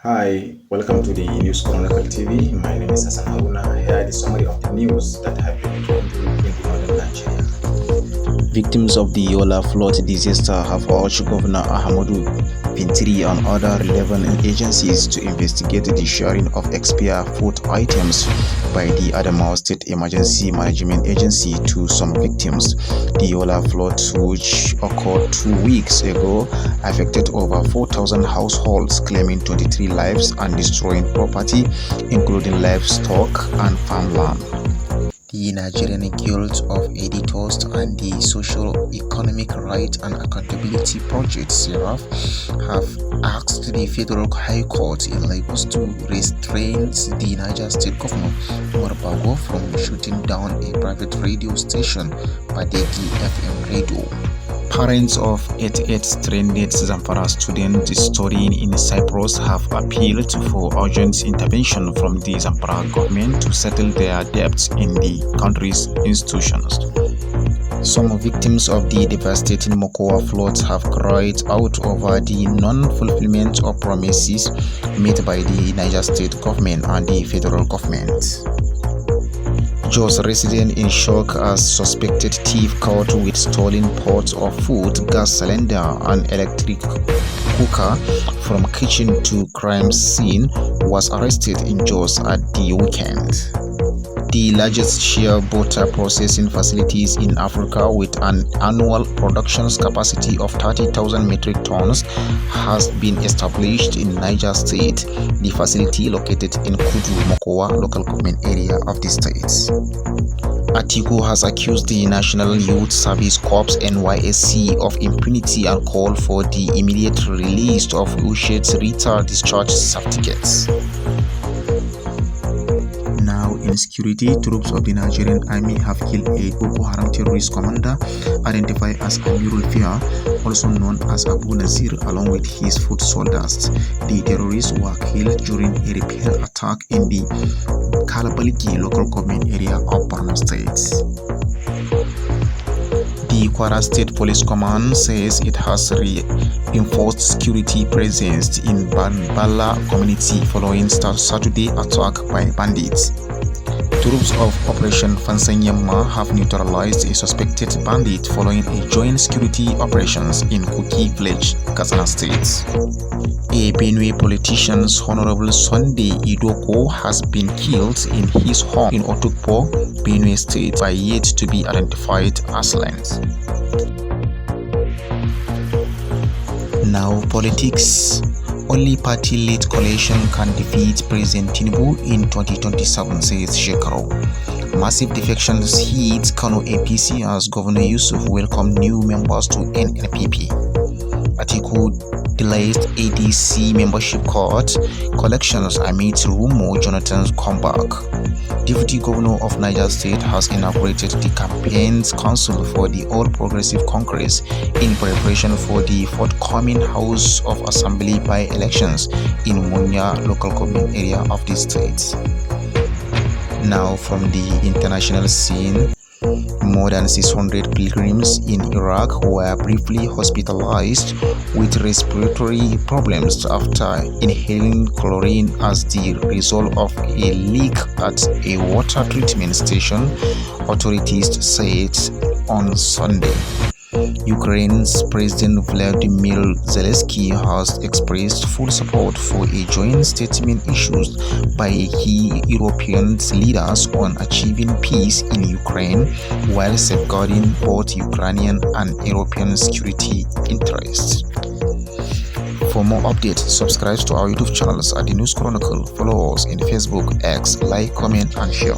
Hi, welcome to the News Chronicle TV. My name is Hassan Haruna. Here is the summary of the news that have been trending in the northern Nigeria. Victims of the Yola flood disaster have urged Governor Ahmadu Fintiri and other relevant agencies to investigate the sharing of expired food items by the Adamawa State Emergency Management Agency to some victims. The Yola flood, which occurred 2 weeks ago, affected over 4,000 households, claiming 23 lives and destroying property, including livestock and farmland. The Nigerian Guild of Editors and the Social Economic Rights and Accountability Project (SERAF) have asked the Federal High Court in Lagos to restrain the Niger State Governor Umar Bago from shutting down a private radio station, Badegi FM Radio. Parents of 88 stranded Zamfara students studying in Cyprus have appealed for urgent intervention from the Zamfara government to settle their debts in the country's institutions. Some victims of the devastating Mokowa floods have cried out over the non-fulfillment of promises made by the Niger State government and the federal government. Jos resident in shock as suspected thief caught with stolen pots of food, gas cylinder and electric cooker from kitchen to crime scene was arrested in Jos at the weekend. The largest shea butter processing facilities in Africa, with an annual production capacity of 30,000 metric tons, has been established in Niger State, the facility located in Kudu Mokowa local government area of the state. Atiku has accused the National Youth Service Corps (NYSC) of impunity and called for the immediate release of Ushed's retired discharge certificates. Now, insecurity, troops of the Nigerian army have killed a Boko Haram terrorist commander identified as Amirul Fia, also known as Abu Nazir, along with his foot soldiers. The terrorists were killed during a repeated attack in the Kalabaligi local government area of Borno State. The Kwara State Police Command says it has reinforced security presence in Bala community following Saturday attack by bandits. Troops of Operation Fansanyama have neutralized a suspected bandit following a joint security operations in Kuki village, Katsina State. A Benue politician's Honorable Sunday Idoko has been killed in his home in Otukpo, Benue State, by yet to be identified assailants. Now, politics. Only party-led coalition can defeat President Tinubu in 2027, says Shekaro. Massive defections hit Kano APC as Governor Yusuf welcomed new members to NNPP. Atiku delays ADC membership court collections amid rumor Jonathan's comeback. Deputy Governor of Niger State has inaugurated the campaigns council for the All Progressive Congress in preparation for the forthcoming House of Assembly by-elections in Munya local government area of the state. Now, from the international scene, more than 600 pilgrims in Iraq were briefly hospitalized with respiratory problems after inhaling chlorine as the result of a leak at a water treatment station, authorities said on Sunday. Ukraine's President Volodymyr Zelensky has expressed full support for a joint statement issued by key European leaders on achieving peace in Ukraine while safeguarding both Ukrainian and European security interests. For more updates, subscribe to our YouTube channels at the News Chronicle. Follow us in Facebook, X, like, comment, and share.